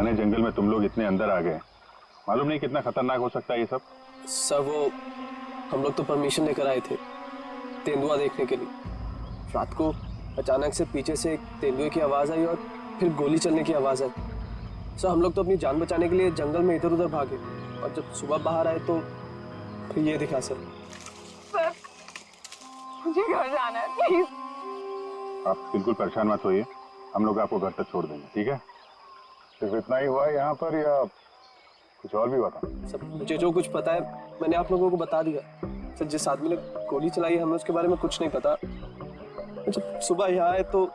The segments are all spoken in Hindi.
घने जंगल में तुम लोग इतने अंदर आ गए, मालूम नहीं कितना खतरनाक हो सकता है ये सब। सर वो हम लोग तो परमिशन लेकर आए थे तेंदुआ देखने के लिए। रात को अचानक से पीछे से एक तेंदुए की आवाज आई और फिर गोली चलने की आवाज आई। सर हम लोग तो अपनी जान बचाने के लिए जंगल में इधर उधर भागे और जब सुबह बाहर आए तो फिर ये दिखा सर। सर मुझे घर जाना है प्लीज। आप बिल्कुल परेशान मत होइए, हम लोग आपको घर तक छोड़ देंगे, ठीक है? सिर्फ इतना ही हुआ है यहाँ पर या कुछ और भी हुआ था? सर मुझे जो कुछ पता है मैंने आप लोगों को बता दिया। सर जिस आदमी ने गोली चलाई है हमें उसके बारे में कुछ नहीं पता। जब सुबह यहाँ आए तो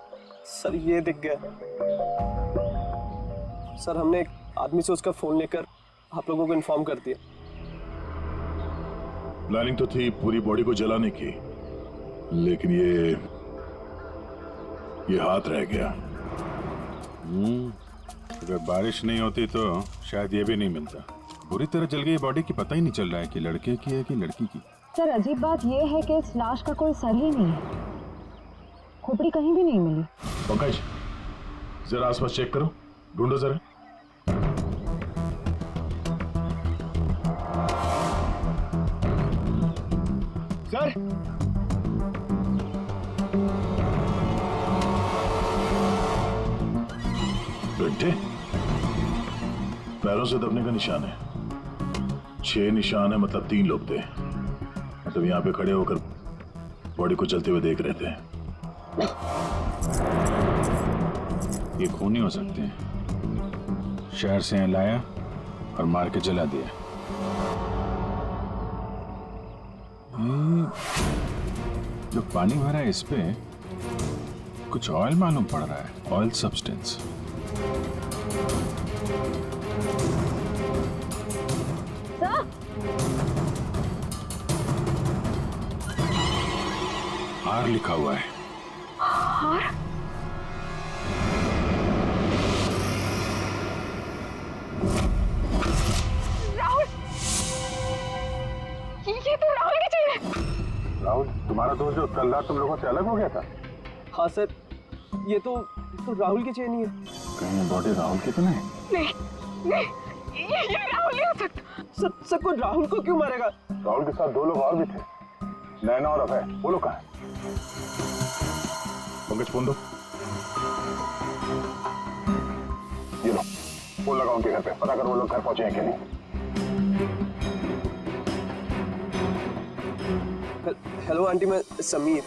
सर ये दिख गया। सर हमने एक आदमी से उसका फोन लेकर आप लोगों को इन्फॉर्म कर दिया। प्लानिंग तो थी पूरी बॉडी को जलाने की, लेकिन ये हाथ रह गया। अगर बारिश नहीं होती तो शायद ये भी नहीं मिलता। बुरी तरह जल गई बॉडी की, पता ही नहीं चल रहा है कि लड़के की है कि लड़की की। सर अजीब बात यह है कि इस लाश का कोई सर ही नहीं है, खोपड़ी कहीं भी नहीं मिली। पंकज जरा आसपास चेक करो, ढूंढो जरा। सर बेटे पैरों से दबने का निशान है, 6 निशान है, मतलब 3 लोग थे। मतलब यहाँ पे खड़े होकर बॉडी को चलते हुए देख रहे थे। ये खूनी हो सकते हैं, शहर से यहाँ लाया और मार के जला दिया। जो पानी भरा है इस पे कुछ ऑयल मालूम पड़ रहा है, ऑयल सब्सटेंस। आर लिखा हुआ है। और राहुल, ये तो राहुल की चीज है। राहुल तुम्हारा दोस्त जो कल रात तुम लोगों से अलग हो गया था? हाँ सर ये तो राहुल की चेन ही है। कहीं बॉडी राहुल की तो नहीं? नहीं ये राहुल नहीं हो सकता। सर कोई राहुल को क्यों मारेगा? राहुल के साथ 2 लोग और भी थे, नैना और अभय। वो लोग कहाँ हैं? पंकज फोन दो। ये लो फोन लगाओ उनके घर पे, पता करो वो लोग घर पहुंचे हैं कि नहीं। हेलो आंटी, मैं समीर।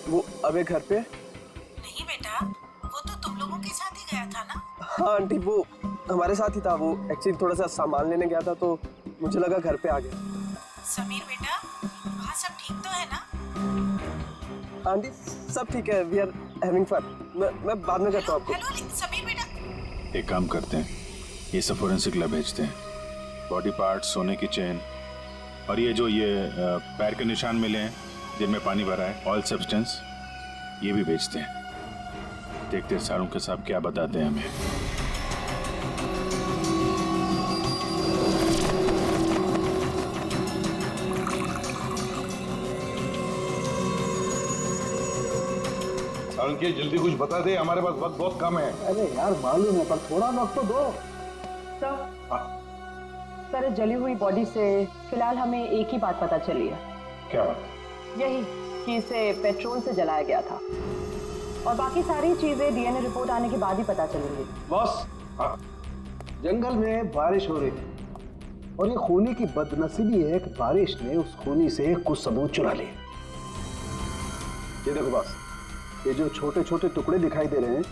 वो अबे घर पे? नहीं बेटा, वो तो तुम लोगों के साथ ही गया था ना? हाँ आंटी वो हमारे साथ ही था। वो एक्चुअली थोड़ा सा सामान लेने गया था तो मुझे लगा घर पे आ गया। समीर बेटा, वहाँ सब ठीक तो है ना? आंटी सब ठीक है, वी आर हैविंग फन। मैं बाद में करता हूँ आपको। हेलो समीर बेटा। एक काम करते हैं, ये सब फोरेंसिक लैब भेजते हैं। बॉडी पार्ट, सोने की चेन और ये जो पैर के निशान मिले हैं जिनमें पानी भरा है, ऑयल सब्सटेंस, ये भी भेजते हैं। देखते हैं सारों के साहब क्या बताते हैं हमें। सारुण जल्दी कुछ बता दे, हमारे पास वक्त बहुत कम है। अरे यार मालूम है पर थोड़ा वक्त तो दो। सर इस जली हुई बॉडी से फिलहाल हमें एक ही बात पता चली है। क्या बात? यही कि इसे पेट्रोल से जलाया गया था, और बाकी सारी चीजें डीएनए रिपोर्ट आने के बाद ही पता चलेंगी। बॉस जंगल में बारिश हो रही थी और ये खूनी की बदनसीबी है कि बारिश ने उस खूनी से कुछ सबूत चुरा लिए। ये देखो बॉस, ये जो छोटे छोटे टुकड़े दिखाई दे रहे हैं,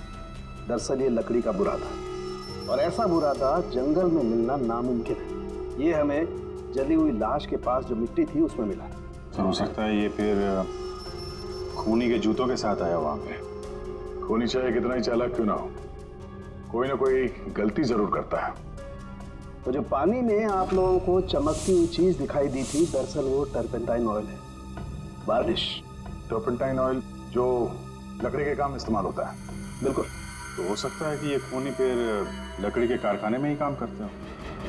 दरअसल ये लकड़ी का बुरादा, और ऐसा बुरादा जंगल में मिलना नामुमकिन है। ये हमें जली हुई लाश के पास जो मिट्टी थी उसमें मिला। तो हो सकता है ये फिर खूनी के जूतों के साथ आया वहां पे। खूनी चाहे कितना ही चालाक क्यों ना हो, कोई ना कोई गलती जरूर करता है। तो जो पानी में आप लोगों को चमकती हुई चीज दिखाई दी थी, दरअसल वो टर्पेंटाइन ऑयल है। वार्निश। टर्पेंटाइन ऑयल जो लकड़ी के काम इस्तेमाल होता है? बिल्कुल। तो हो सकता है कि ये खूनी फिर लकड़ी के कारखाने में ही काम करते हो।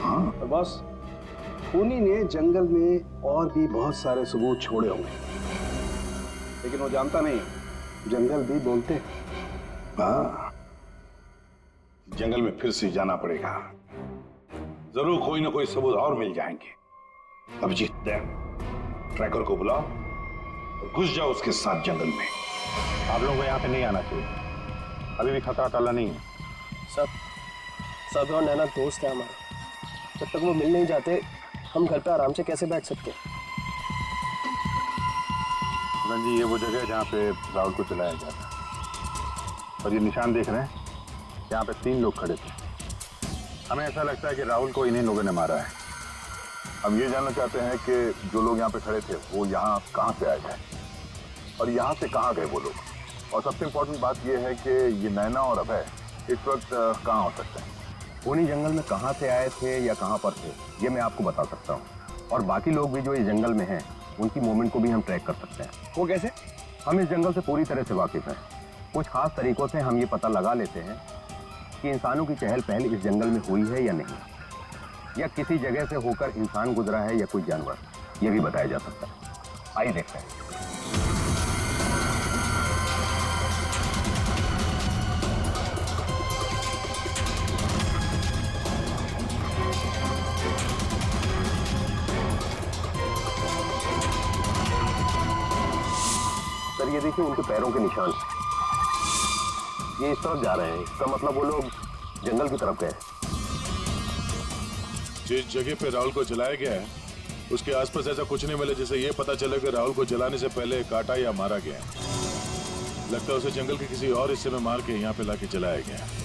हाँ और बस खूनी ने जंगल में और भी बहुत सारे सबूत छोड़े होंगे, लेकिन वो जानता नहीं जंगल भी बोलते हैं। हाँ जंगल में फिर से जाना पड़ेगा। जरूर कोई ना कोई सबूत और मिल जाएंगे। अभिजीत, ट्रैकर को बुलाओ और घुस जाओ उसके साथ जंगल में। आप लोगों को यहाँ पे नहीं आना चाहिए, अभी भी खतरा टला नहीं है। सब और नैना दोस्त है हमारे, जब तक वो मिल नहीं जाते हम घर पे आराम से कैसे बैठ सकते हैं? जी ये वो जगह है जहाँ पे राहुल को चलाया गया था, और ये निशान देख रहे हैं, यहाँ पे 3 लोग खड़े थे। हमें ऐसा लगता है कि राहुल को इन्हीं लोगों ने मारा है। हम ये जानना चाहते हैं कि जो लोग यहाँ पे खड़े थे वो यहाँ कहाँ से आए थे और यहाँ से कहाँ गए वो लोग, और सबसे इम्पोर्टेंट बात ये है कि ये नैना और अभय इस वक्त कहाँ हो सकते हैं। उन्हीं जंगल में कहाँ से आए थे या कहाँ पर थे ये मैं आपको बता सकता हूँ, और बाकी लोग भी जो इस जंगल में हैं उनकी मूवमेंट को भी हम ट्रैक कर सकते हैं। वो कैसे? हम इस जंगल से पूरी तरह से वाकिफ हैं। कुछ खास तरीकों से हम ये पता लगा लेते हैं कि इंसानों की चहल पहल इस जंगल में हुई है या नहीं, या किसी जगह से होकर इंसान गुजरा है या कोई जानवर, ये भी बताया जा सकता है। आइए देखते हैं। सर ये देखिए उनके पैरों के निशान, ये इस तरफ जा रहे हैं, इसका मतलब वो लोग जंगल की तरफ गए। जिस जगह पे राहुल को जलाया गया है उसके आसपास ऐसा कुछ नहीं मिला जिससे ये पता चले कि राहुल को जलाने से पहले काटा या मारा गया है। लगता है उसे जंगल के किसी और हिस्से में मार के यहाँ पे लाके जलाया गया है।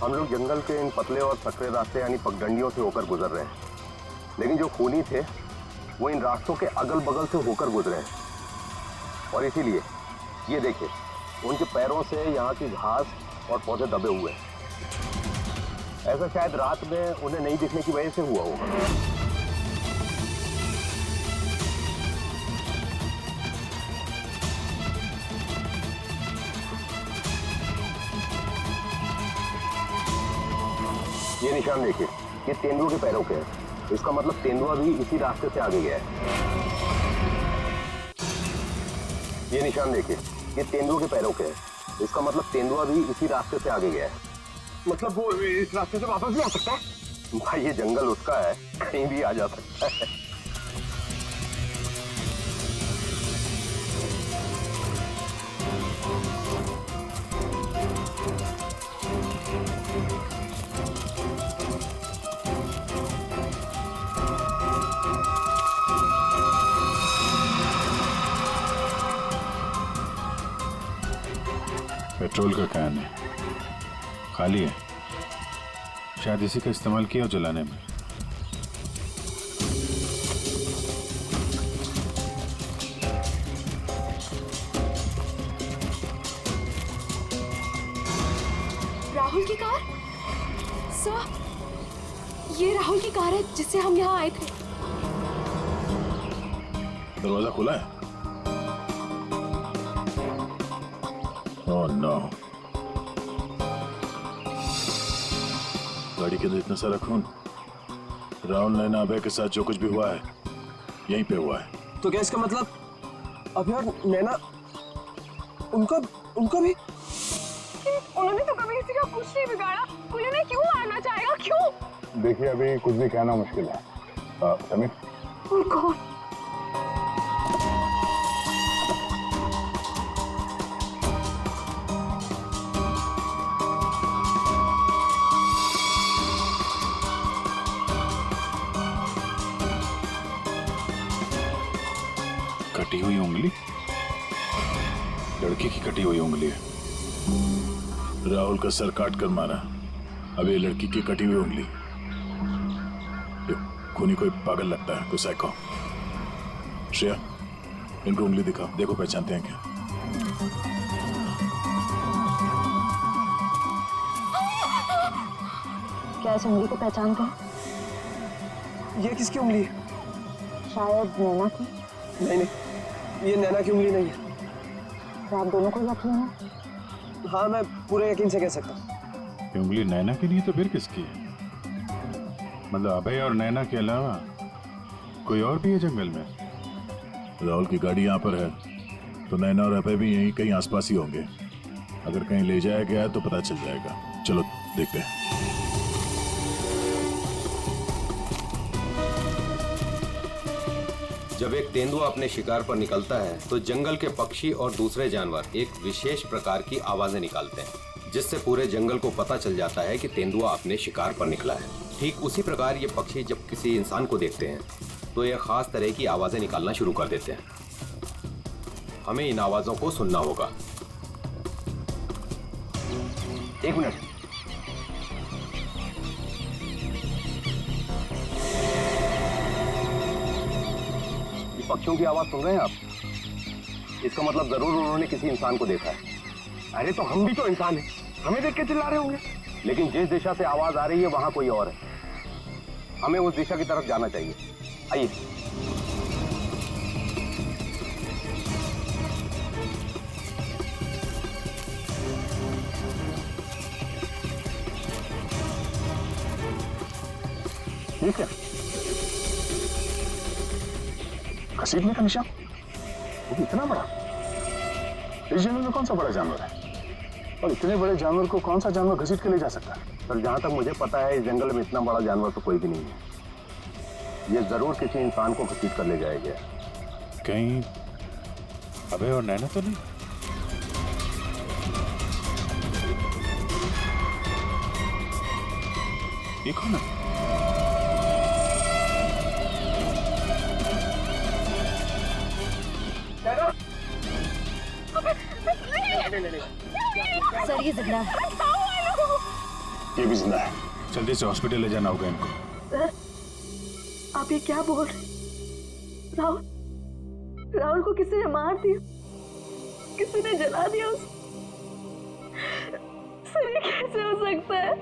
हम लोग जंगल के इन पतले और सकरे रास्ते यानी पगडंडियों से होकर गुजर रहे हैं, लेकिन जो खूनी थे वो इन रास्तों के अगल बगल से होकर गुजरे हैं, और इसीलिए ये देखिए उनके पैरों से यहाँ की घास और पौधे दबे हुए हैं। ऐसा शायद रात में उन्हें नहीं दिखने की वजह से हुआ होगा। ये निशान देखिए, ये तेंदुए के पैरों के हैं, इसका मतलब तेंदुआ भी इसी रास्ते से आगे गया है। ये निशान देखिए, ये तेंदुए के पैरों के हैं, इसका मतलब तेंदुआ भी इसी रास्ते से आगे गया है। मतलब वो इस रास्ते से वापस भी आ सकता है? भाई ये जंगल उसका है, कहीं भी आ जा सकता है। पेट्रोल का कैन है, खाली है, शायद इसी का इस्तेमाल किया हो जलाने में। राहुल की कार? सर, ये राहुल की कार है जिससे हम यहाँ आए थे। दरवाजा खुला है? ओह नो, गाड़ी के अंदर इतना सारा खून। राहुल नैना अभय के साथ जो कुछ भी हुआ है यहीं पे हुआ है। तो क्या इसका मतलब अभय और नैना, उनका भी? उन्होंने तो कभी किसी का कुछ नहीं बिगाड़ा, कोई उन्हें क्यों मारना चाहेगा? क्यों? देखिए अभी कुछ भी कहना मुश्किल है। समीर, और कौन? कटी हुई उंगली, लड़की की कटी हुई उंगली है। राहुल का सर काट कर मारा, अब ये लड़की की कटी हुई उंगली। ये खूनी कोई पागल लगता है, कोई साइको। श्रेया, इनको उंगली दिखाओ, देखो पहचानते हैं क्या। क्या इस उंगली को पहचानते हैं? ये किसकी उंगली है? शायद नैना की। नहीं, ये नैना की उंगली नहीं है। तो आप दोनों को यकीन है? हाँ, मैं पूरे यकीन से कह सकता हूँ। ये उंगली नैना की नहीं है तो फिर किसकी है? मतलब अभय और नैना के अलावा कोई और भी है जंगल में? राहुल की गाड़ी यहाँ पर है, तो नैना और अभय भी यहीं कहीं आसपास ही होंगे। अगर कहीं ले जाया गया है तो पता चल जाएगा। चलो देखते हैं। जब एक तेंदुआ अपने शिकार पर निकलता है तो जंगल के पक्षी और दूसरे जानवर एक विशेष प्रकार की आवाजें निकालते हैं, जिससे पूरे जंगल को पता चल जाता है कि तेंदुआ अपने शिकार पर निकला है। ठीक उसी प्रकार ये पक्षी जब किसी इंसान को देखते हैं तो ये खास तरह की आवाजें निकालना शुरू कर देते हैं। हमें इन आवाजों को सुनना होगा। एक मिनट, ये पक्षियों की आवाज सुन रहे हैं आप? इसका मतलब जरूर उन्होंने किसी इंसान को देखा है। अरे तो हम भी तो इंसान हैं, हमें देख के चिल्ला रहे होंगे। लेकिन जिस दिशा से आवाज आ रही है वहां कोई और है। हमें उस दिशा की तरफ जाना चाहिए। आइए। ठीक है, घसीटने का निशान, वो भी इतना बड़ा। इस जंगल में कौन सा बड़ा जानवर है? और इतने बड़े जानवर को कौन सा जानवर घसीट के ले जा सकता है? सर, जहां तक मुझे पता है इस जंगल में इतना बड़ा जानवर तो कोई भी नहीं है। ये जरूर किसी इंसान को घसीट कर ले जाया गया। कहीं अभय और नैना तो नहीं? ये कौन है? सर ये जिंदा है। ये भी जिंदा है। जल्दी से हॉस्पिटल ले जाना होगा इनको। सर, आप ये क्या बोल रहे? राहुल, राहुल को किसी ने मार दिया, किसी ने जला दिया उसे। सर ये कैसे हो सकता है?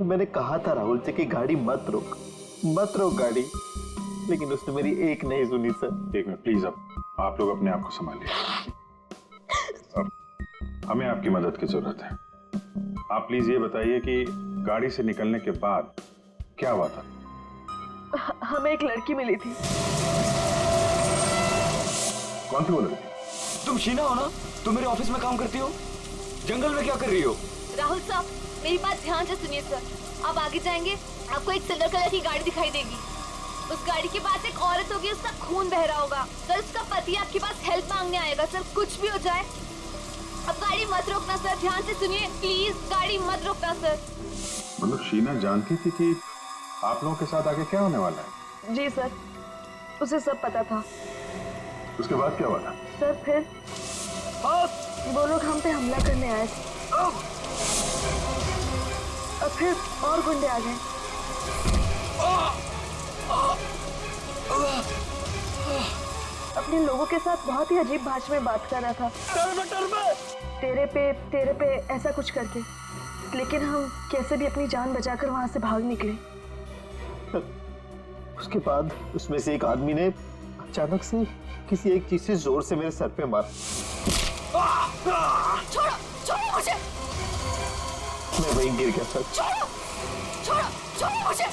मैंने कहा था राहुल से कि गाड़ी मत रोक गाड़ी, लेकिन उसने मेरी एक नहीं सुनी सर। एक मिनट प्लीज, अब आप लोग अपने आप को संभालिए। अब हमें आपकी मदद की जरूरत है। आप प्लीज ये बताइए कि गाड़ी से निकलने के बाद क्या हुआ था? हमें एक लड़की मिली थी। कौन थी वो लड़की? तुम शीना हो ना? तुम मेरे ऑफिस में काम करती हो? जंगल में क्या कर रही हो? राहुल साहब मेरी बात ध्यान से सुनिए सर। आप आगे जाएंगे, आपको एक सिल्वर कलर की गाड़ी दिखाई देगी। उस गाड़ी के पास एक औरत होगी, उसका खून बह रहा होगा। सर उसका पति आपके पास हेल्प मांगने आएगा। सर कुछ भी हो जाए अब गाड़ी मत रोकना सर, ध्यान से सुनिए प्लीज, गाड़ी मत रोकना सर। मतलब शीना जानती थी कि आप लोगों के साथ आगे क्या होने वाला है? जी सर, उसे सब पता था। उसके बाद क्या हुआ था? सर फिर वो लोग हम पे हमला करने आए थे और फिर और गुंडे आ गए। अपने लोगों के साथ बहुत ही अजीब भाषा में बात कर रहा था, तेरे पे ऐसा कुछ करके। लेकिन हम कैसे भी अपनी जान बचाकर वहां से भाग निकले। उसके बाद उसमें से एक आदमी ने अचानक से किसी एक चीज से जोर से मेरे सर पे मारा। छोड़ो छोड़ो मुझे, मैं वहीं गिर गया सर। छोड़ो छोड़ो छोड़ो मुझे।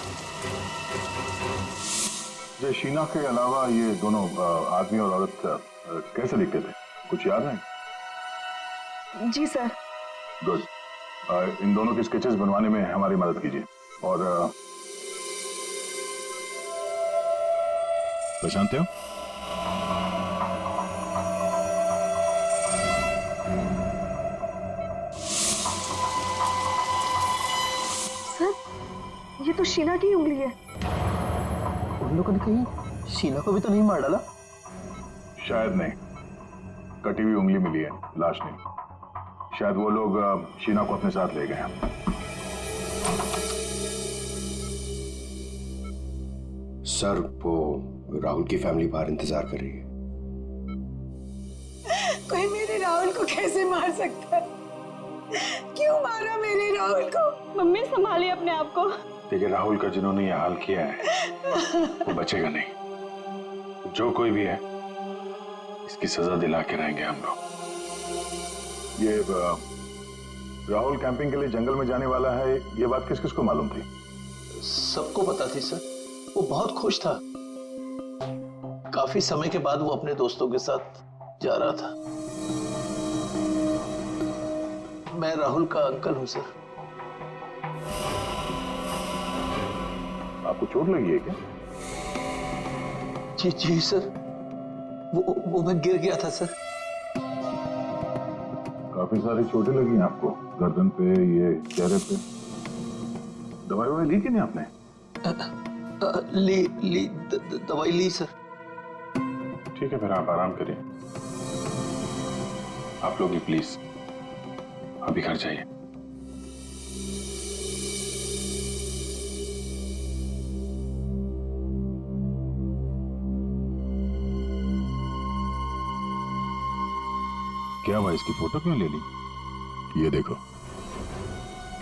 जो शीना के अलावा ये दोनों आदमी और औरत कैसे दिखते थे, कुछ याद है? जी सर। गुड। इन दोनों के स्केचेस बनवाने में हमारी मदद कीजिए। और पहचानते हो? सर ये तो शीना की उंगली है। उन लोगों ने कहीं शीना को भी तो नहीं मार डाला? शायद नहीं, कटी हुई उंगली मिली है, लाश नहीं। शायद वो लोग शीना को अपने साथ ले गए हैं। सर वो राहुल की फैमिली बाहर इंतजार कर रही है। कोई मेरे राहुल को कैसे मार सकता है? क्यों मारा मेरे राहुल को? मम्मी संभालिए अपने आप को। देखिए राहुल का जिन्होंने ये हाल किया है वो बचेगा नहीं। जो कोई भी है इसकी सजा दिला के रहेंगे हम लोग। ये राहुल कैंपिंग के लिए जंगल में जाने वाला है, ये बात किस किस को मालूम थी? सबको पता थी सर। वो बहुत खुश था। काफी समय के बाद वो अपने दोस्तों के साथ जा रहा था। मैं राहुल का अंकल हूं सर। आपको चोट लगी है क्या? जी जी सर, वो मैं गिर गया था सर। काफी सारी चोटें लगी हैं आपको, गर्दन पे, ये चेहरे पे। दवाई ली कि नहीं आपने? दवाई ली सर। ठीक है, फिर आप आराम करिए। आप लोग भी प्लीज अभी घर जाइए। क्या हुआ, इसकी फोटो क्यों ले ली? ये देखो,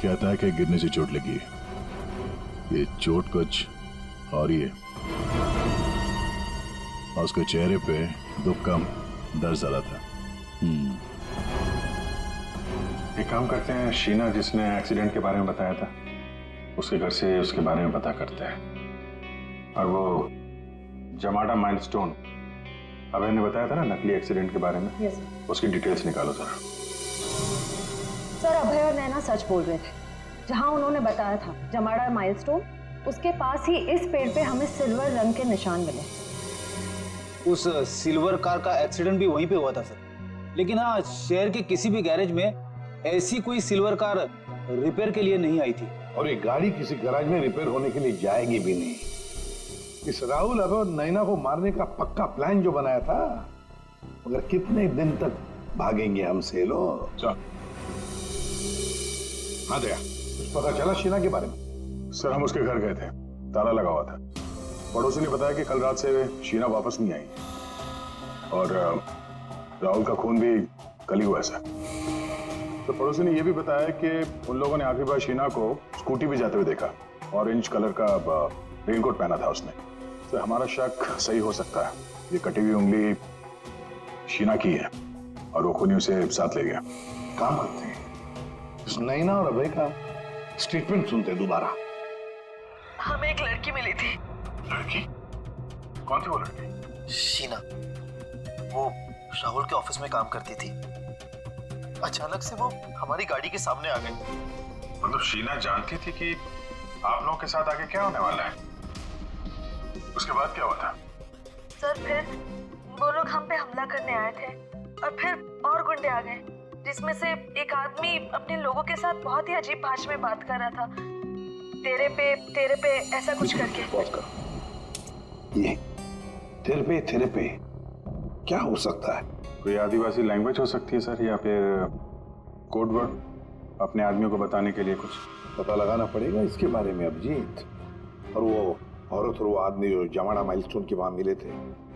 कहता है कि गिरने से चोट लगी है। ये चोट कुछ और ही है। और उसके चेहरे पे दुख कम, दर्द ज्यादा था। एक काम करते हैं, शीना जिसने एक्सीडेंट के बारे में बताया था, उसके घर से उसके बारे में पता करते हैं। और वो जमाडा माइलस्टोन अभय ने बताया था ना, नकली एक्सीडेंट के बारे में, उसकी डिटेल्स निकालो जरा। सर, अभय और नैना सच बोल रहे थे। जहां उन्होंने बताया था जमाड़ा माइलस्टोन, उसके पास ही इस पेड़ पे हमें सिल्वर रंग के निशान मिले। उस सिल्वर कार का एक्सीडेंट भी वहीं पे हुआ था सर। लेकिन हाँ, शहर के किसी भी गैरेज में ऐसी कोई सिल्वर कार रिपेयर के लिए नहीं आई थी। और ये गाड़ी किसी गैराज में रिपेयर होने के लिए जाएगी भी नहीं। इस राहुल और नैना को मारने का पक्का प्लान जो बनाया था, मगर कितने दिन तक भागेंगे हमसे लोग। हाँ दया, कुछ पता चला शीना के बारे में? सर, हम उसके घर गए थे, ताला लगा हुआ था। पड़ोसी ने बताया कि कल रात से शीना वापस नहीं आई और राहुल का खून भी कल ही हुआ सर। तो पड़ोसी ने यह भी बताया कि उन लोगों ने आखिरी बार शीना को स्कूटी भी जाते हुए देखा। ऑरेंज कलर का रेनकोट पहना था उसने। तो हमारा शक सही हो सकता है, ये कटी हुई उंगली शीना की है और वो खूनी उसे साथ ले गया। काम करते हैं, इस नैना और अभय का स्टेटमेंट सुनते हैं दोबारा। हमें एक लड़की मिली थी। लड़की? कौन थी वो लड़की? शीना, वो राहुल के ऑफिस में काम करती थी। अचानक से वो हमारी गाड़ी के सामने आ गई। मतलब शीना जानती थी कि आप लोगों के साथ आगे क्या होने वाला है? उसके बाद क्या हुआ था? सर, फिर वो लोग हम पे हमला करने आए थे और फिर और गुंडे आ गए, जिसमें से एक आदमी अपने लोगों के साथ बहुत ही अजीब भाषा में बात कर रहा था। तेरे पे ऐसा कुछ करके। पॉज करो। ये तेरे पे क्या हो सकता है? कोई आदिवासी लैंग्वेज हो सकती है सर, या फिर कोड वर्ड अपने आदमियों को बताने के लिए कुछ। पता लगाना पड़ेगा इसके बारे में अभिजीत। और वो औरत और वो आदमी जो जमाड़ा माइलस्टोन के वहां मिले थे,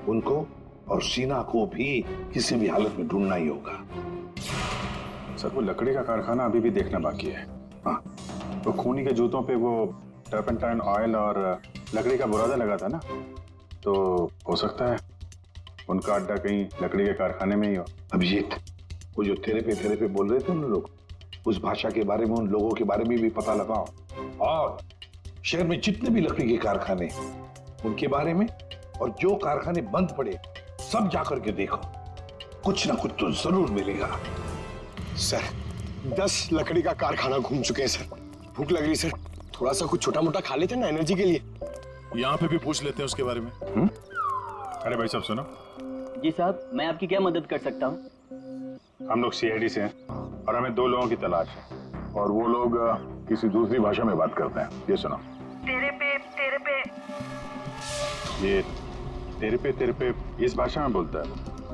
उनको और शीना को भी किसी भी हालत में ढूंढना ही होगा। सर, वो लकड़ी का कारखाना अभी भी देखना बाकी है। हाँ, तो खूनी के जूतों पे वो टर्पेंटाइन ऑयल और लकड़ी का बुरादा लगा था ना, तो हो सकता है उनका अड्डा कहीं लकड़ी के कारखाने में ही हो। अभिजीत, वो जो तेरे पे बोल रहे थे उन लोग, उस भाषा के बारे में, उन लोगों के बारे में भी पता लगाओ। और शहर में जितने भी लकड़ी के कारखाने, उनके बारे में, और जो कारखाने बंद पड़े सब जाकर के देखो। कुछ ना कुछ तो जरूर मिलेगा। सर, 10 लकड़ी का कारखाना घूम चुके हैं सर। भूख लग रही सर, थोड़ा सा कुछ छोटा मोटा खा लेते हैं ना, एनर्जी के लिए। यहाँ पे भी पूछ लेते हैं उसके बारे में। अरे भाई साहब सुनो। जी साहब, मैं आपकी क्या मदद कर सकता हूँ? हम लोग सीआईडी से हैं और हमें 2 लोगों की तलाश है। और वो लोग किसी दूसरी भाषा में बात करते हैं। ये सुनो। तेरे पे ये तेरे पे इस भाषा में बोलता है।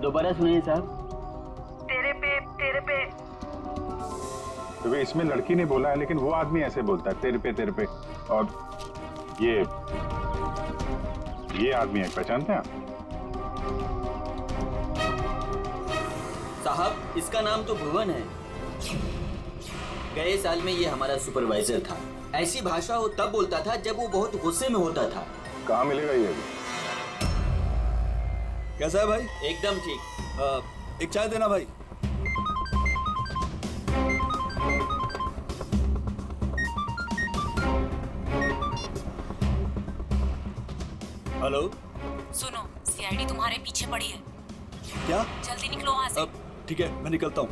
दोबारा सुनिए साहब। तेरे पे तो भाई इसमें लड़की ने बोला है, लेकिन वो आदमी ऐसे बोलता है, तेरे पे। और ये आदमी है, पहचानते हैं आप? साहब, इसका नाम तो भुवन है। गए साल में ये हमारा सुपरवाइजर था। ऐसी भाषा वो तब बोलता था जब वो बहुत गुस्से में होता था। कहाँ मिलेगा ये? कैसा है भाई? एकदम ठीक। एक चाय देना भाई। हेलो। सुनो, सीआईडी तुम्हारे पीछे पड़ी है। क्या? जल्दी निकलो वहाँ से। ठीक है, मैं निकलता हूँ।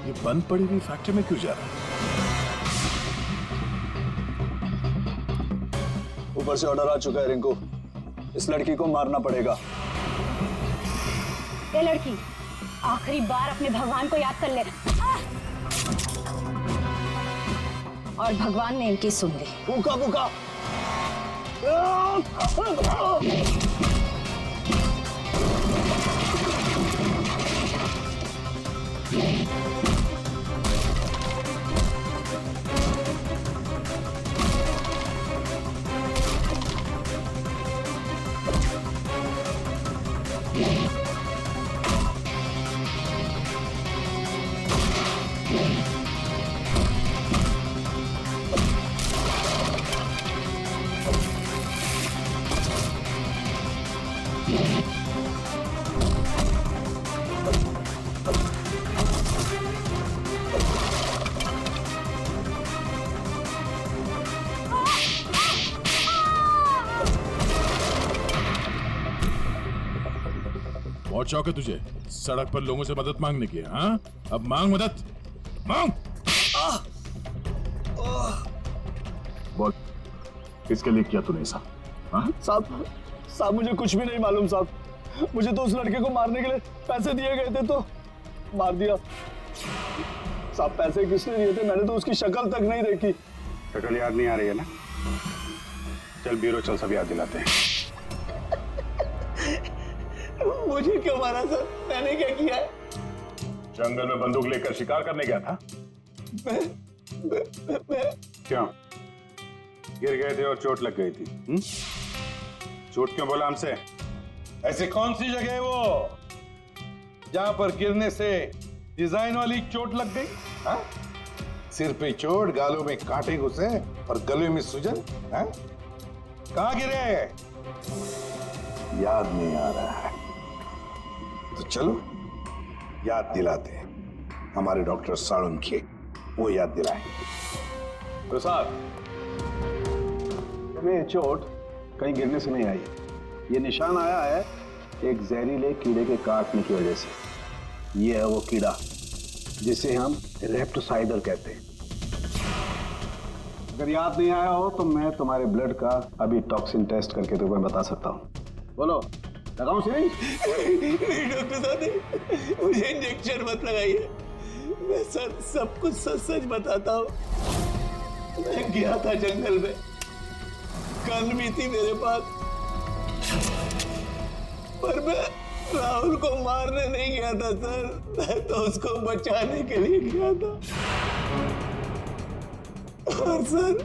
ये बंद पड़ी हुई फैक्ट्री में क्यों जा रहा है? ऊपर से ऑर्डर आ चुका है रिंकू, इस लड़की को मारना पड़ेगा। ये लड़की, आखिरी बार अपने भगवान को याद कर ले। और भगवान ने इनकी सुन ली। भूखा भूखा। बहुत शौक है तुझे सड़क पर लोगों से मदद मांगने की, हाँ? अब मांग मदद, मांग। बोल, किसके लिए किया तूने ऐसा? हाँ? साहब मुझे कुछ भी नहीं मालूम साहब। मुझे तो उस लड़के को मारने के लिए पैसे दिए गए थे तो मार दिया। साहब पैसे किसने दिए थे? मैंने तो उसकी शक्ल तक नहीं देखी। शक्ल याद नहीं आ रही है ना? चल ब्यूरो चल, सब याद दिलाते हैं। मुझे क्यों मारा सर? मैंने क्या किया है? जंगल में बंदूक लेकर शिकार करने गया था। क्यों? गिर गए थे और चोट लग गई थी। झूठ क्यों बोला हमसे? ऐसी कौन सी जगह है वो जहां पर गिरने से डिजाइन वाली चोट लग गई? हाँ? सिर पे चोट, गालों में कांटे घुसे और गले में सूजन। हाँ? कहां गिरे? याद नहीं आ रहा है तो चलो याद दिलाते हैं। हमारे डॉक्टर साळुंखे वो याद दिलाए। तो साहब, हमें चोट कहीं गिरने से नहीं आई है। ये निशान आया है एक जहरीले कीड़े के काटने की वजह से। ये है वो कीड़ा जिसे हम रेप्टोसाइडर कहते हैं। अगर याद नहीं आया हो तो मैं तुम्हारे ब्लड का अभी टॉक्सिन टेस्ट करके तुम्हें बता सकता हूँ। बोलो, लगाऊं सिरिंज? नहीं डॉक्टर साहब, मुझे इंजेक्शन मत लगाइए। मैं सर सब कुछ सच सच बताता हूँ। मैं गया था जंगल में, गन भी थी मेरे पास, पर मैं राहुल को मारने नहीं गया था सर। मैं तो उसको बचाने के लिए गया था। और सर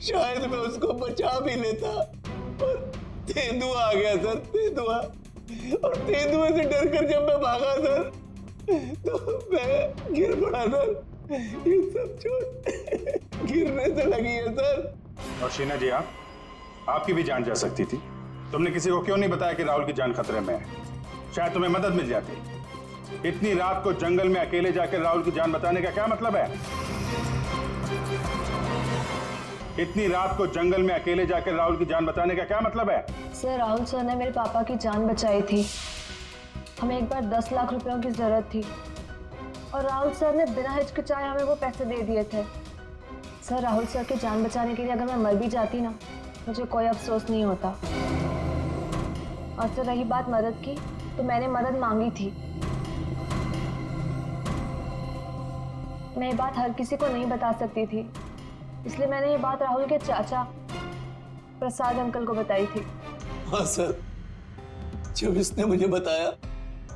शायद मैं उसको बचा भी लेता और तेंदुआ आ गया सर, तेंदुआ। और तेंदुए से डरकर जब मैं भागा सर तो मैं गिर पड़ा सर। ये सब चोट गिरने से लगी है सर। और शीना जी, आपकी भी जान जा सकती थी। तुमने किसी को क्यों नहीं बताया कि राहुल की जान खतरे में है? शायद तुम्हें मदद मिल जाती। इतनी रात को जंगल में अकेले जाकर राहुल की जान बचाने का क्या मतलब है? इतनी रात को जंगल में अकेले जाकर राहुल की जान बचाने का क्या मतलब है? सर, राहुल सर ने मेरे पापा की जान बचाई थी। हमें एक बार 10 लाख रुपयों की जरूरत थी और राहुल सर ने बिना हिचकिचाए हमें वो पैसे दे दिए थे। सर, राहुल सर की जान बचाने के लिए अगर मैं मर भी जाती ना, मुझे कोई अफसोस नहीं होता। और सर, रही बात मदद की, तो मैंने मदद मांगी थी। मैं ये बात हर किसी को नहीं बता सकती थी, इसलिए मैंने ये बात राहुल के चाचा प्रसाद अंकल को बताई थी। हाँ सर, जब इसने मुझे बताया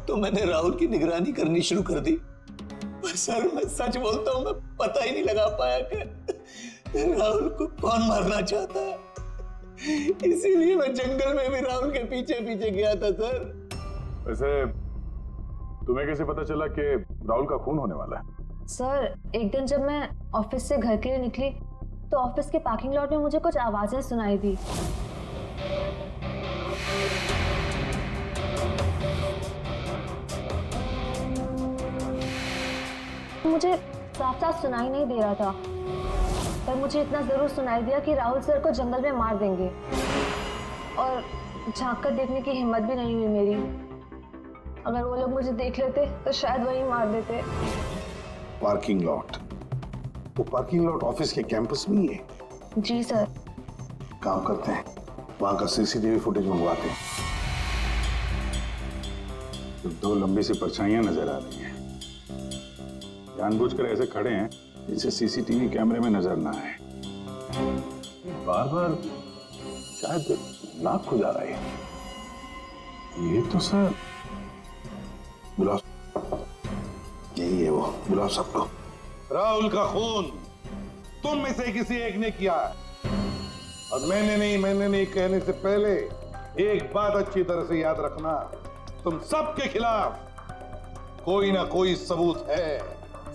तो मैंने राहुल की निगरानी करनी शुरू कर दी। पर सर, मैं सच बोलता हूँ, मैं पता ही नहीं लगा पाया कि राहुल को कौन मारना चाहता है। इसीलिए मैं जंगल में भी राहुल के पीछे पीछे गया था सर। वैसे तुम्हें कैसे पता चला कि राहुल का खून होने वाला है? सर, एक दिन जब मैं ऑफिस से घर के लिए निकली तो ऑफिस के पार्किंग लॉट में मुझे कुछ आवाजें सुनाई दी। मुझे साफ साफ सुनाई नहीं दे रहा था, पर मुझे इतना जरूर सुनाई दिया कि राहुल सर को जंगल में मार देंगे, और झांक कर देखने की हिम्मत भी नहीं हुई मेरी। अगर वो लोग मुझे देख लेते तो शायद वही मार देते। पार्किंग लॉट, वो पार्किंग लॉट ऑफिस के कैंपस में ही है। जी सर। काम करते हैं, वहां का सीसीटीवी फुटेज मंगवाते हैं। तो दो लंबी सी परछाइयां नजर आ रही हैं, जानबूझकर ऐसे खड़े हैं जिसे सीसीटीवी कैमरे में नजर ना आए। बार बार शायद नाक खुजा रहा है। ये तो सर बुलाओ, यही है वो, बुलाओ सबको। राहुल का खून तुम में से किसी एक ने किया है, और मैंने नहीं कहने से पहले एक बात अच्छी तरह से याद रखना, तुम सबके खिलाफ कोई ना कोई सबूत है।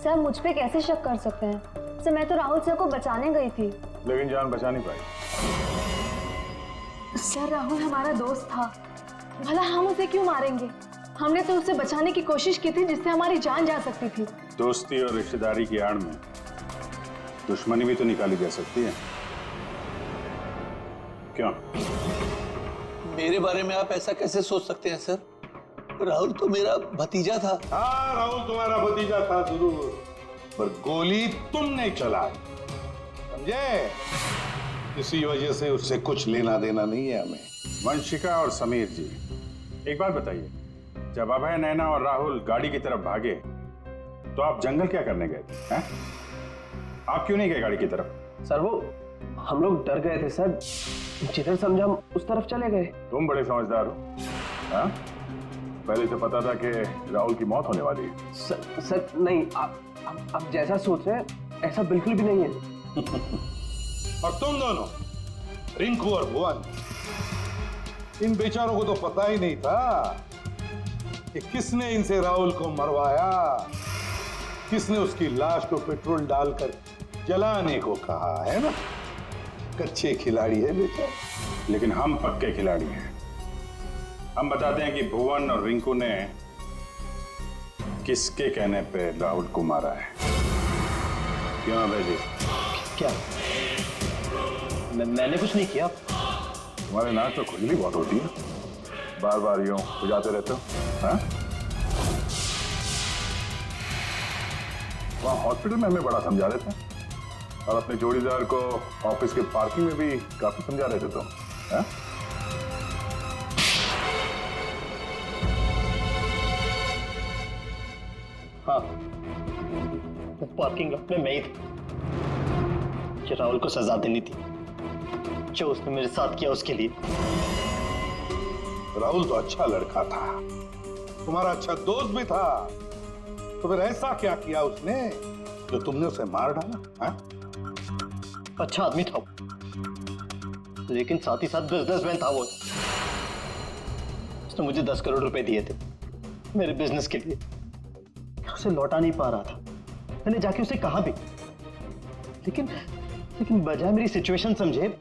सर मुझ पे कैसे शक कर सकते हैं? सर मैं तो राहुल सर को बचाने गई थी। लेकिन जान बचा नहीं पाई। सर राहुल हमारा दोस्त था, भला हम उसे क्यों मारेंगे? हमने तो उसे बचाने की कोशिश की थी जिससे हमारी जान जा सकती थी। दोस्ती और रिश्तेदारी की आड़ में दुश्मनी भी तो निकाली जा सकती है, क्यों? मेरे बारे में आप ऐसा कैसे सोच सकते हैं सर? राहुल तो मेरा भतीजा था। हाँ, राहुल तुम्हारा भतीजा था जरूर, पर गोली तुमने चलाई, समझे? इसी वजह से उससे कुछ लेना देना नहीं है हमें। वंशिका और समीर जी, एक बात बताइए, जब अभय, नैना और राहुल गाड़ी की तरफ भागे तो आप जंगल क्या करने गए थे? हैं? आप क्यों नहीं गए गाड़ी की तरफ? सर वो हम लोग डर गए थे सर, जिधर समझा हम उस तरफ चले गए। तुम बड़े समझदार हो। हाँ? पहले तो पता था कि राहुल की मौत होने वाली है। सर नहीं, आप जैसा सोच रहे हैं ऐसा बिल्कुल भी नहीं है। और तुम दोनों, रिंकू और भुवन, इन बेचारों को तो पता ही नहीं था कि किसने इनसे राहुल को मरवाया, किसने उसकी लाश को पेट्रोल डालकर जलाने को कहा, है ना? कच्चे खिलाड़ी है बेचारे। लेकिन हम पक्के खिलाड़ी हैं। हम बताते हैं कि भुवन और रिंकू ने किसके कहने पे राहुल को मारा है। क्यों अभय जी? क्या? मैंने कुछ नहीं किया। तुम्हारे नाक तो खुजली बहुत होती है, बार बार यूं खुजाते रहते हो। हाँ? वहाँ हॉस्पिटल में हमें बड़ा समझा रहे थे, और अपने जोड़ीदार को ऑफिस के पार्किंग में भी काफी समझा रहे थे तुम। हाँ? हाँ, पार्किंग लॉट में मैं ही था, कि राहुल को सजा देनी थी जो उसने मेरे साथ किया उसके लिए। राहुल तो अच्छा लड़का था, तुम्हारा अच्छा दोस्त भी था, तो फिर ऐसा क्या किया उसने जो तुमने उसे मार डाला? हाँ? अच्छा आदमी था वो, लेकिन साथ ही साथ बिजनेसमैन था वो। उसने मुझे 10 करोड़ रुपए दिए थे मेरे बिजनेस के लिए, उसे लौटा नहीं पा रहा था। मैंने जाके उसे कहा भी, लेकिन बजाय मेरी सिचुएशन समझे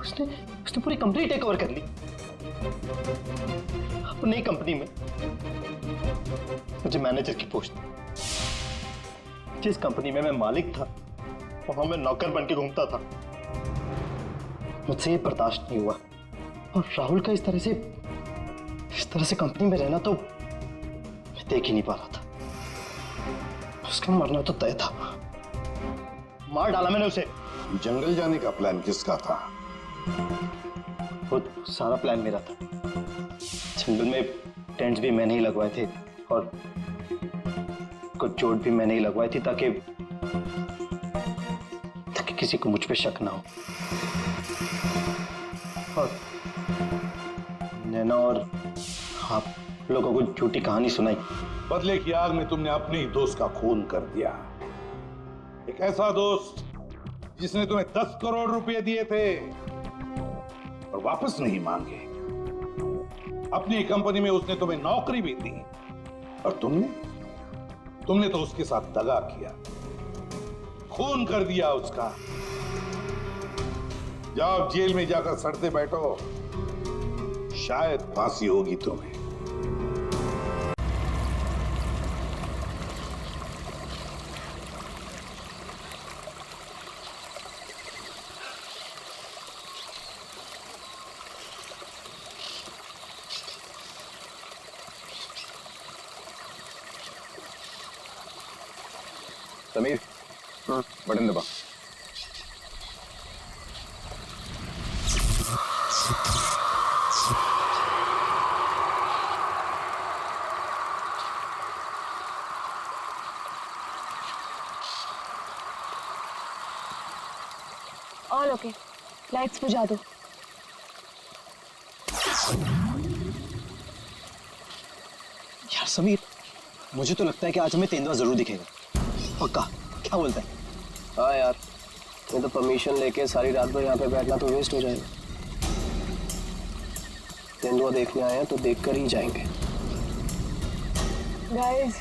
उसने पूरी कंपनी टेक ओवर कर ली। अब नई कंपनी में मुझे मैनेजर की पोस्ट, जिस कंपनी में मैं मालिक था वहां मैं नौकर बन के घूमता था। मुझसे ये बर्दाश्त नहीं हुआ, और राहुल का इस तरह से कंपनी में रहना तो मैं देख ही नहीं पा रहा था। उसका मरना तो तय था, मार डाला मैंने उसे। जंगल जाने का प्लान किसका था? वो सारा प्लान मेरा था। जंगल में टेंट्स भी मैंने ही लगवाए थे, और कुछ चोट भी मैंने ही लगवाई थी ताकि किसी को मुझ पे शक ना हो। और नैना और आप लोगों को झूठी कहानी सुनाई। बदले की आग में तुमने अपने ही दोस्त का खून कर दिया। एक ऐसा दोस्त जिसने तुम्हें 10 करोड़ रुपए दिए थे और वापस नहीं मांगे। अपनी कंपनी में उसने तुम्हें नौकरी भी दी, और तुमने तो उसके साथ दगा किया, खून कर दिया उसका। जाओ जेल में जाकर सड़ते बैठो, शायद फांसी होगी तुम्हें। समीर, बटन दबा। ऑल ओके, लाइट्स बुझा दो। यार समीर, मुझे तो लगता है कि आज हमें तेंदुआ जरूर दिखेगा। पक्का? क्या बोलता है? हाँ यार, मैं तो परमिशन लेके सारी रात भर यहाँ पे बैठना तो वेस्ट हो जाएगा। तेंदुआ देखने आए हैं तो देखकर ही जाएंगे। गाइस,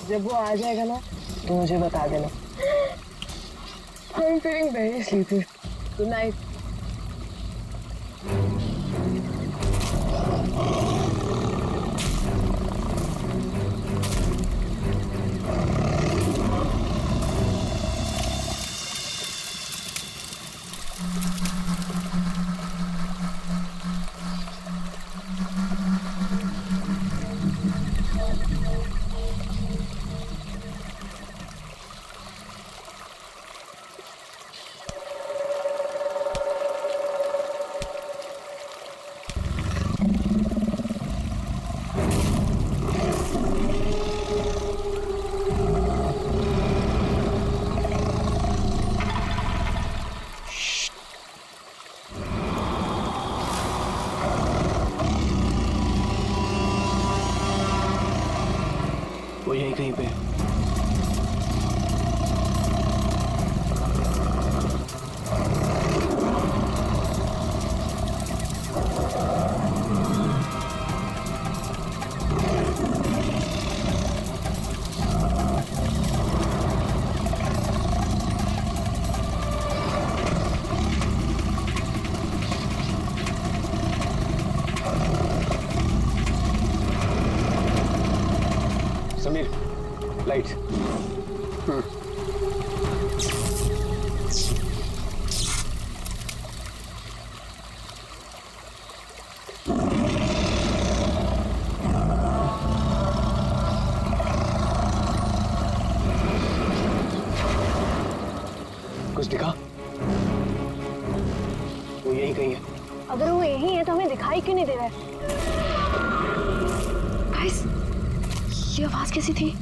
जब वो आ जाएगा ना तो मुझे बता देना। I'm feeling very sleepy. Good night. वो यहीं कहीं पे है। समीर, लाइट। कुछ दिखा? वो यही कहीं है। अगर वो यही है तो हमें दिखाई क्यों नहीं दे रहा है? गाइस, ये आवाज कैसी थी?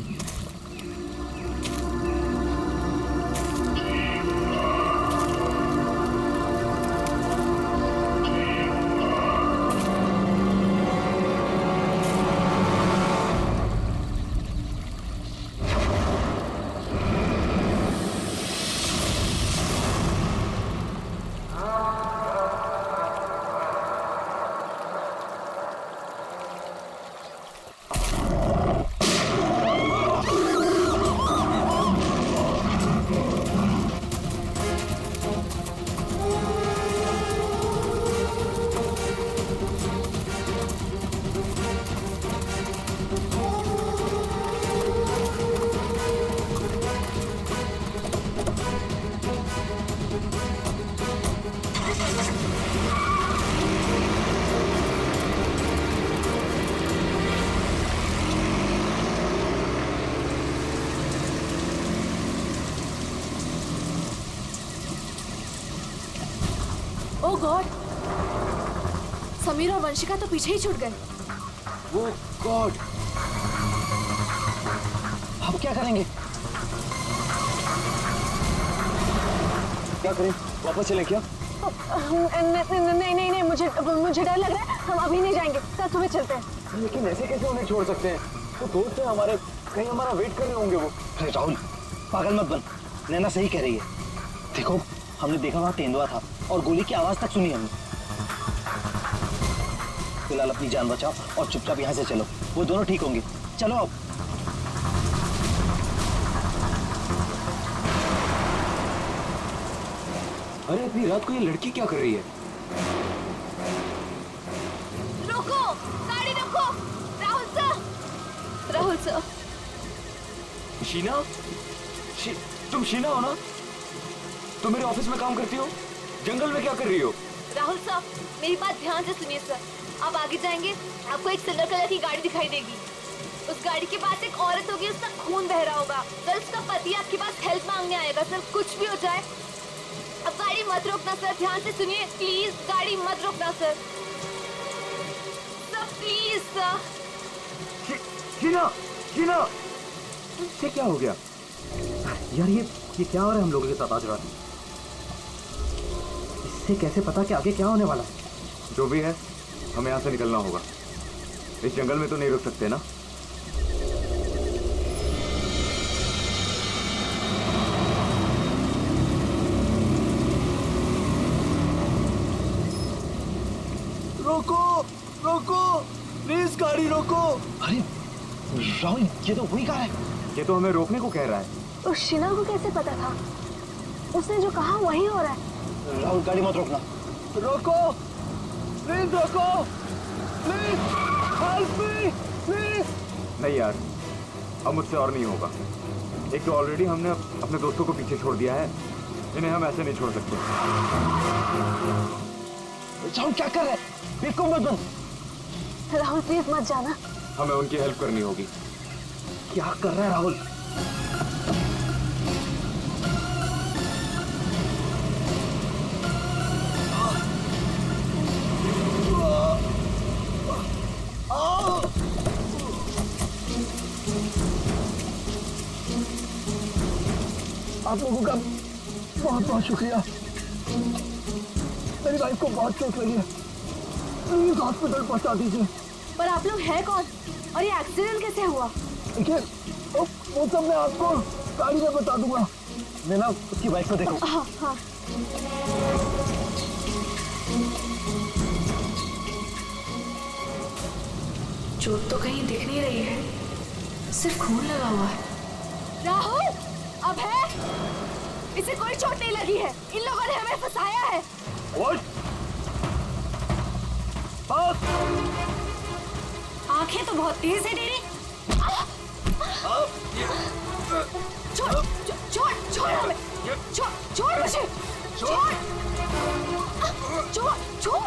ओह गॉड, समीर और वंशिका तो पीछे ही छूट गए। वो गॉड, अब क्या करेंगे? क्या करें? वापस चले क्या? नहीं नहीं नहीं, मुझे डर लग रहा है। हम अभी नहीं जाएंगे, कल सुबह चलते हैं। लेकिन ऐसे कैसे उन्हें छोड़ सकते हैं? वो दोस्त हैं हमारे, कहीं हमारा वेट कर रहे होंगे वो। अरे राहुल, पागल मत बन। नैना सही कह रही है। देखो, हमने देखा वहां तेंदुआ था और गोली की आवाज तक सुनी हमने। फिलहाल अपनी जान बचाओ और चुपचाप यहाँ से चलो। वो दोनों ठीक होंगे। चलो अब। अरे इतनी रात को ये लड़की क्या कर रही है? रोको, गाड़ी रोको। राहुल सर। शीना? तुम शीना हो ना? तुम मेरे ऑफिस में काम करती हो? जंगल में क्या कर रही हो? राहुल साहब, मेरी बात ध्यान से सुनिए सर। आप आगे जाएंगे, आपको एक सिल्वर कलर की गाड़ी दिखाई देगी। उस गाड़ी गाड़ी के पास एक औरत होगी, उसका खून बह रहा होगा। कल उसका पति आपके पास हेल्प मांगने आएगा। सर कुछ भी हो जाए, अब गाड़ी मत रोकना सर। ध्यान से सुनिए प्लीज, गाड़ी मत रोकना सर। Sir please sir. जीना, जीना, ये क्या हो गया यार? ये क्या हो रहा है हम लोगों के साथ आज रात? इससे कैसे पता कि आगे क्या होने वाला है? जो भी है, हमें यहाँ से निकलना होगा। इस जंगल में तो नहीं रुक सकते ना। रोको, रोको, प्लीज गाड़ी रोको। अरे राहुल, ये तो वही कार है। ये तो हमें रोकने को कह रहा है। उस शीना को कैसे पता था? उसने जो कहा वही हो रहा है। राहुल, गाड़ी मत रोकना। रोको, प्लीज रोको, प्लीज हेल्प मी, प्लीज। नहीं यार, अब मुझसे और नहीं होगा। एक तो ऑलरेडी हमने अपने दोस्तों को पीछे छोड़ दिया है, इन्हें हम ऐसे नहीं छोड़ सकते। राहुल क्या कर रहे हैं? बिल्कुल मत बंद। राहुल प्लीज मत जाना। हमें उनकी हेल्प करनी होगी। क्या कर रहा है राहुल? आप लोगों का बहुत बहुत शुक्रिया। मेरी वाइफ को बहुत चोट लगी है, प्लीज हॉस्पिटल पहुंचा दीजिए। पर आप लोग हैं कौन और ये एक्सीडेंट कैसे हुआ? देखिए वो सब मैं आपको गाड़ी में बता दूंगा। मैं ना उसकी बाइक को देखो। हाँ हाँ। चोट तो कहीं दिख नहीं रही है, सिर्फ खून लगा हुआ है। राहुल, अब है? इसे कोई चोट नहीं लगी है, इन लोगों ने हमें फंसाया है। आंखें तो बहुत तेज है तेरी। छोड़ छोड़ छोड़ हमें, छोड़ मुझे, छोड़ छोड़ छोड़।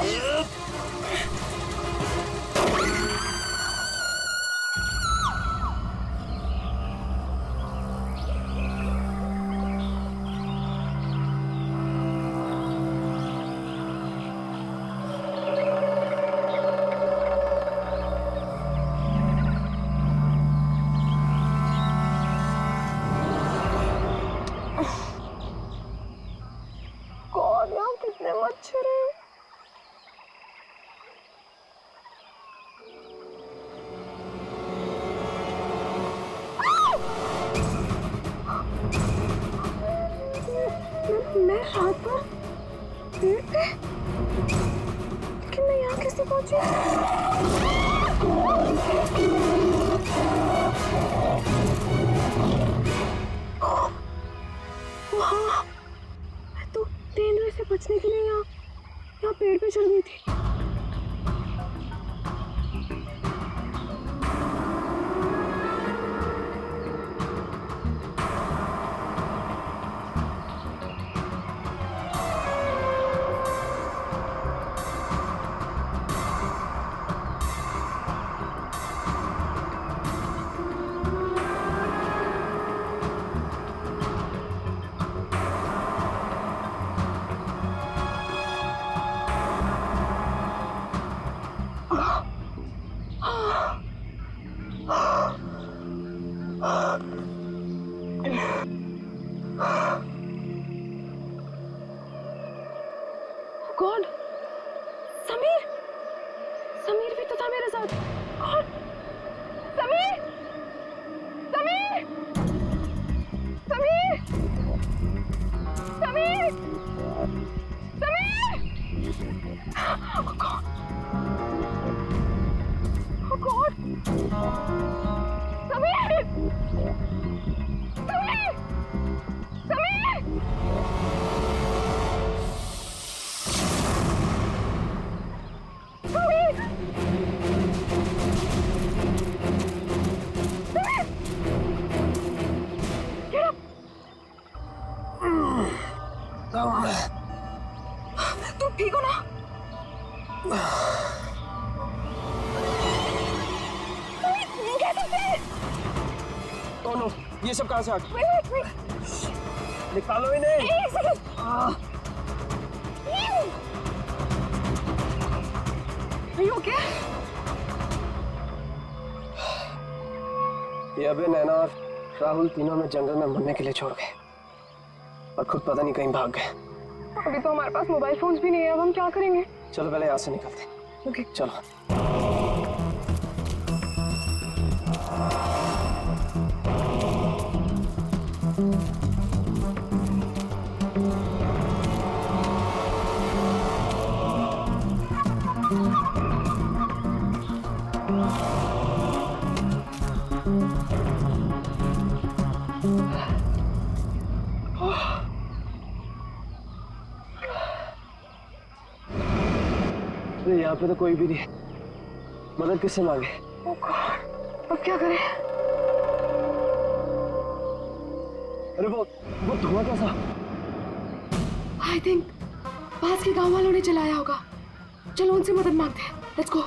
कितने मच्छर हैं। मैं रात पर पेड़ पे, लेकिन मैं यहाँ कैसे पहुंची? वहाँ मैं तो तेंदुए से बचने के लिए यहाँ पेड़ पे चढ़ गई थी। गॉड, समीर भी तो था मेरे साथ। God, Sameer, Sameer, Sameer, Sameer, Sameer. Oh God, oh God, Sameer, Sameer, Sameer. तुम ठीक हो ना? नो नो, ये सब कहाँ से आ गया? निकालो इन्हें। Are you okay? ये अबे नैना और राहुल तीनों में जंगल में मरने के लिए छोड़ गए और खुद पता नहीं कहीं भाग गए। अभी तो हमारे पास मोबाइल फोन्स भी नहीं है, अब हम क्या करेंगे? चलो पहले यहाँ से निकलते हैं। ओके चलो। अरे यहाँ पे तो कोई भी नहीं है, मदद किससे मांगे? ओह गॉड, अब क्या करें? अरे वो धुआं कैसा? आई थिंक पास के गांव वालों ने चलाया होगा। चलो उनसे मदद मांगते हैं। Let's go.